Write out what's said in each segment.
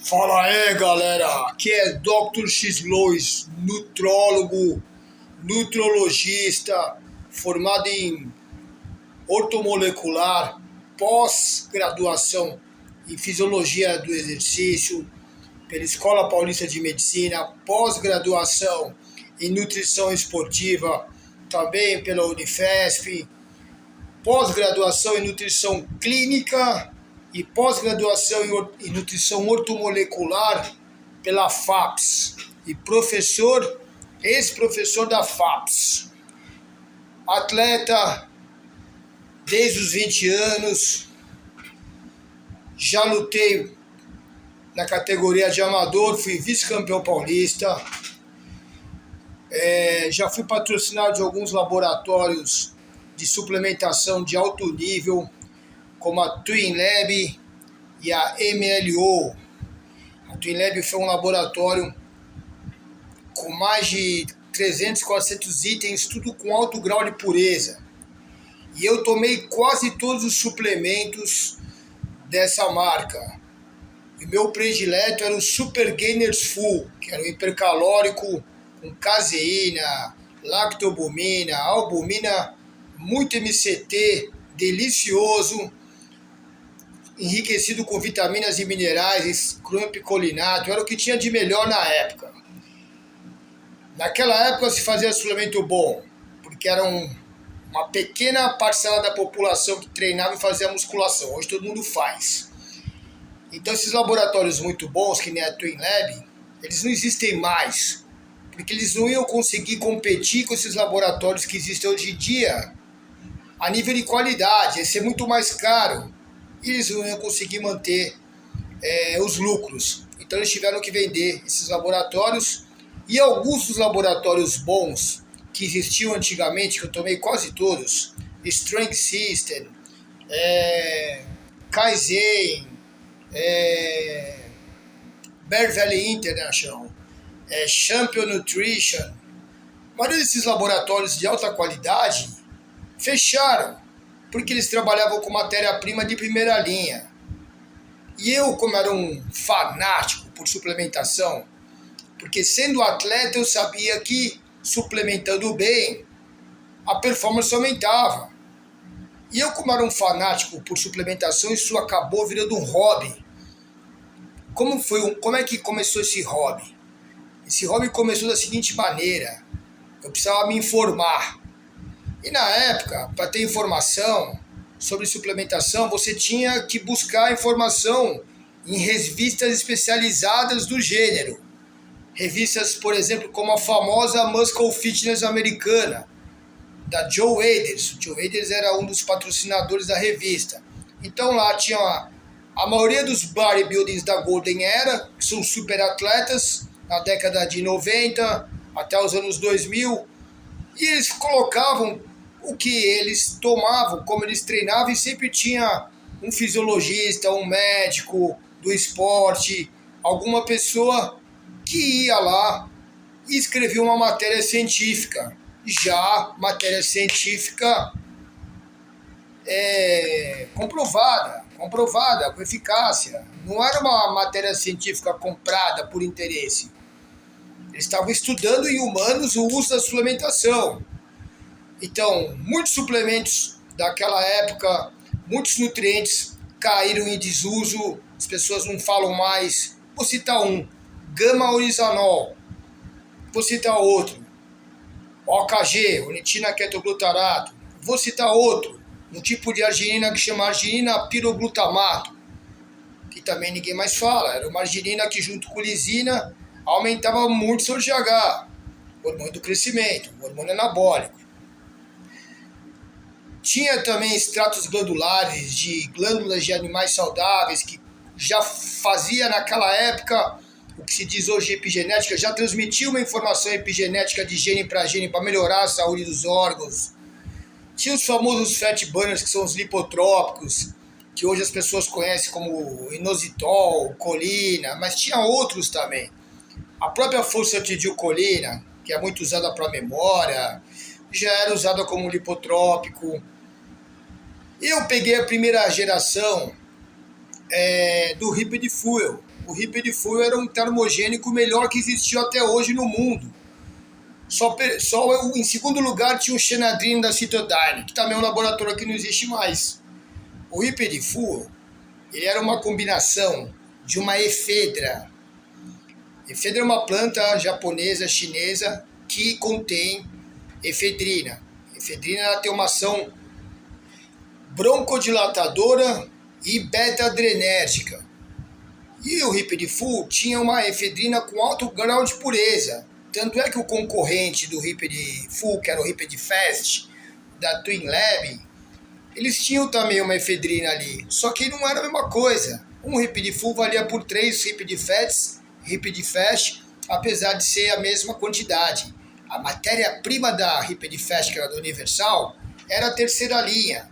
Fala aí, galera. Aqui é Dr. X Lois, nutrólogo, nutrologista, formado em ortomolecular, pós-graduação em fisiologia do exercício pela Escola Paulista de Medicina, pós-graduação em nutrição esportiva também pela Unifesp, pós-graduação em nutrição clínica e pós-graduação em nutrição ortomolecular pela FAPES e ex-professor da FAPES. Atleta desde os 20 anos, já lutei na categoria de amador, fui vice-campeão paulista, já fui patrocinado de alguns laboratórios de suplementação de alto nível, como a Twin Lab e a MLO. A Twin Lab foi um laboratório com mais de 300, 400 itens, tudo com alto grau de pureza. E eu tomei quase todos os suplementos dessa marca. O meu predileto era o Super Gainers Full, que era o hipercalórico com caseína, lactobumina, albumina, muito MCT, delicioso, enriquecido com vitaminas e minerais, cromipicolinato, era o que tinha de melhor na época. Naquela época se fazia suplemento bom, porque era uma pequena parcela da população que treinava e fazia musculação. Hoje todo mundo faz. Então esses laboratórios muito bons, que nem a Twin Lab, eles não existem mais, porque eles não iam conseguir competir com esses laboratórios que existem hoje em dia a nível de qualidade, ia ser muito mais caro. E eles não iam conseguir manter os lucros. Então eles tiveram que vender esses laboratórios. E alguns dos laboratórios bons que existiam antigamente, que eu tomei quase todos, Strength System, Kaizen, Bear Valley International, Champion Nutrition, a maioria desses laboratórios de alta qualidade fecharam, porque eles trabalhavam com matéria-prima de primeira linha. E eu, como era um fanático por suplementação, porque sendo atleta eu sabia que suplementando bem, a performance aumentava. E eu, como era um fanático por suplementação, isso acabou virando um hobby. Como é que começou esse hobby? Esse hobby começou da seguinte maneira: eu precisava me informar. E na época, para ter informação sobre suplementação, você tinha que buscar informação em revistas especializadas do gênero. Revistas, por exemplo, como a famosa Muscle Fitness americana, da Joe Waders. O Joe Waders era um dos patrocinadores da revista. Então lá tinha a maioria dos bodybuildings da Golden Era, que são super atletas, na década de 90 até os anos 2000, e eles colocavam o que eles tomavam, como eles treinavam, e sempre tinha um fisiologista, um médico do esporte, alguma pessoa que ia lá e escrevia uma matéria científica. Já matéria científica comprovada, com eficácia. Não era uma matéria científica comprada por interesse. Eles estavam estudando em humanos o uso da suplementação. Então, muitos suplementos daquela época, muitos nutrientes caíram em desuso, as pessoas não falam mais. Vou citar um, gama-orizanol. Vou citar outro, OKG, ornitina ketoglutarato. Vou citar outro, um tipo de arginina que chama arginina piroglutamato, que também ninguém mais fala. Era uma arginina que junto com lisina aumentava muito seu GH, hormônio do crescimento, hormônio anabólico. Tinha também extratos glandulares de glândulas de animais saudáveis, que já fazia naquela época o que se diz hoje epigenética, já transmitia uma informação epigenética de gene para melhorar a saúde dos órgãos. Tinha os famosos fat burners, que são os lipotrópicos, que hoje as pessoas conhecem como inositol, colina, mas tinha outros também. A própria fosfatidilcolina, que é muito usada para memória, já era usada como lipotrópico. Eu peguei a primeira geração do Lipid Fuel, O Ripped Full era um termogênico melhor que existiu até hoje no mundo. Só em segundo lugar tinha o Xenadrine da Cytodyne, que também é um laboratório que não existe mais. O Ripped Full, ele era uma combinação de uma efedra. Efedra é uma planta japonesa, chinesa, que contém efedrina. Efedrina ela tem uma ação broncodilatadora e beta-adrenérgica. E o Ripped Full tinha uma efedrina com alto grau de pureza. Tanto é que o concorrente do Ripped Full, que era o Ripped Fast, da Twin Lab, eles tinham também uma efedrina ali. Só que não era a mesma coisa. Um Ripped Full valia por 3 Ripped Fast, apesar de ser a mesma quantidade. A matéria-prima da Ripped Fast, que era da Universal, era a terceira linha.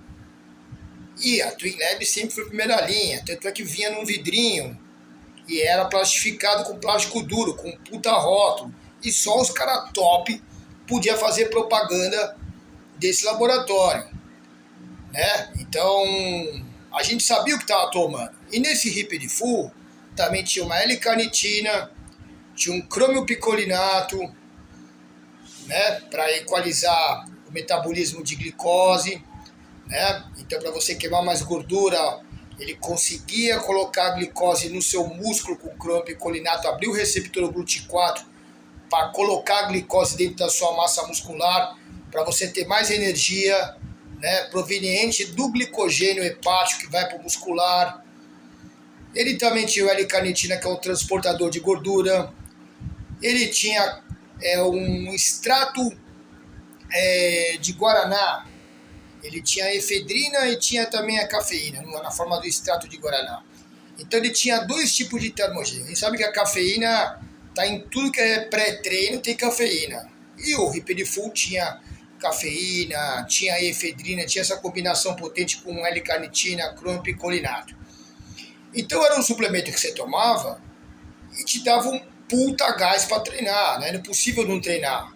E a Twin Lab sempre foi a primeira linha. Tanto é que vinha num vidrinho e era plastificado com plástico duro, com puta rótulo. E só os caras top podiam fazer propaganda desse laboratório, né? Então, a gente sabia o que estava tomando. E nesse Ripped Full também tinha uma L-carnitina, tinha um cromiopicolinato, né? Para equalizar o metabolismo de glicose, né? Então, para você queimar mais gordura, ele conseguia colocar a glicose no seu músculo com cromiopicolinato, abrir o receptor GLUT4 para colocar a glicose dentro da sua massa muscular, para você ter mais energia, né, proveniente do glicogênio hepático que vai para o muscular. Ele também tinha o L-carnitina, que é um transportador de gordura. Ele tinha um extrato de guaraná. Ele tinha efedrina e tinha também a cafeína, na forma do extrato de guaraná. Então ele tinha 2 tipos de termogênio. A gente sabe que a cafeína está em tudo que é pré-treino, tem cafeína. E o Ripped Full tinha cafeína, tinha efedrina, tinha essa combinação potente com L-carnitina, cromiopicolinato. Então era um suplemento que você tomava e te dava um puta gás para treinar, né? Era impossível não treinar.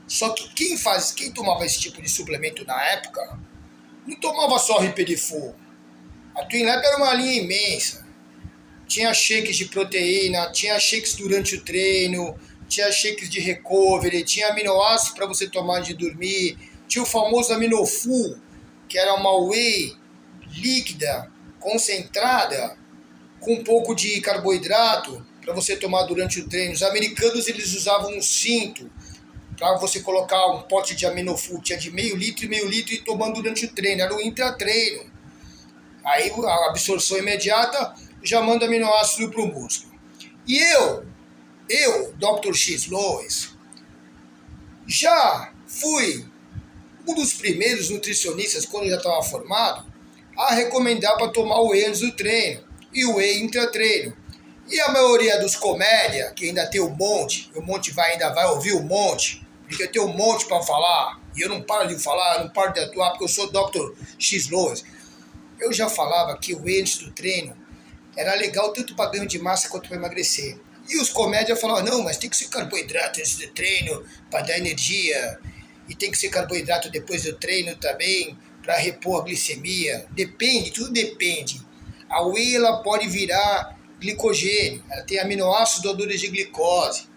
Só que quem tomava esse tipo de suplemento na época não tomava só Ripped Full. A Twin Lab era uma linha imensa. Tinha shakes de proteína, tinha shakes durante o treino, tinha shakes de recovery, tinha aminoácidos para você tomar de dormir, tinha o famoso Aminofull, que era uma whey líquida, concentrada, com um pouco de carboidrato para você tomar durante o treino. Os americanos eles usavam um cinto para você colocar um pote de Aminofull, tinha de meio litro e tomando durante o treino, era o intratreino. Aí a absorção imediata já manda aminoácido para o músculo. E eu, Dr. X Lois, já fui um dos primeiros nutricionistas, quando eu já estava formado, a recomendar para tomar o whey antes do treino e o whey intratreino. E a maioria dos comédia, que ainda tem um monte, ainda vai ouvir um monte, porque tem um monte para falar, e eu não paro de falar, eu não paro de atuar, porque eu sou Dr. X Lois. Eu já falava que o whey antes do treino era legal tanto para ganho de massa quanto para emagrecer. E os comédias falavam, não, mas tem que ser carboidrato antes do treino para dar energia. E tem que ser carboidrato depois do treino também para repor a glicemia. Depende, tudo depende. A whey ela pode virar glicogênio, ela tem aminoácidos doadores de glicose.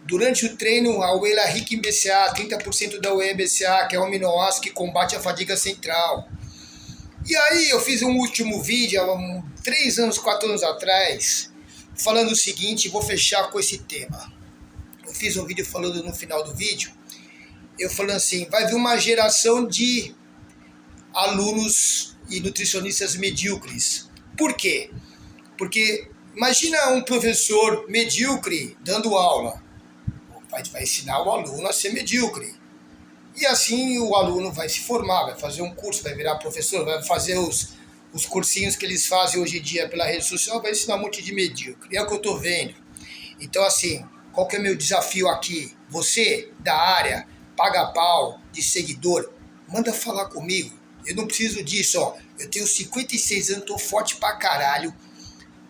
Durante o treino, a whey ela é rica em BCA, 30% da whey é BCA, que é um aminoácido que combate a fadiga central. E aí eu fiz um último vídeo, há 3 anos, 4 anos atrás, falando o seguinte, vou fechar com esse tema. Eu fiz um vídeo falando no final do vídeo, eu falando assim, vai vir uma geração de alunos e nutricionistas medíocres. Por quê? Porque imagina um professor medíocre dando aula, vai ensinar o aluno a ser medíocre. E assim o aluno vai se formar, vai fazer um curso, vai virar professor, vai fazer os cursinhos que eles fazem hoje em dia pela rede social, vai ensinar um monte de medíocre. É o que eu estou vendo. Então assim, qual que é o meu desafio aqui? Você, da área, paga pau, de seguidor, manda falar comigo. Eu não preciso disso, ó. Eu tenho 56 anos, tô forte pra caralho.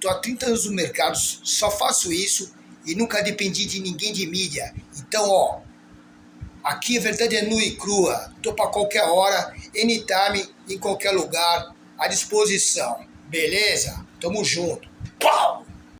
Tô há 30 anos no mercado, só faço isso e nunca dependi de ninguém de mídia. Então, ó, aqui a verdade é nua e crua. Tô pra qualquer hora, anytime, em qualquer lugar, à disposição. Beleza? Tamo junto. Pau!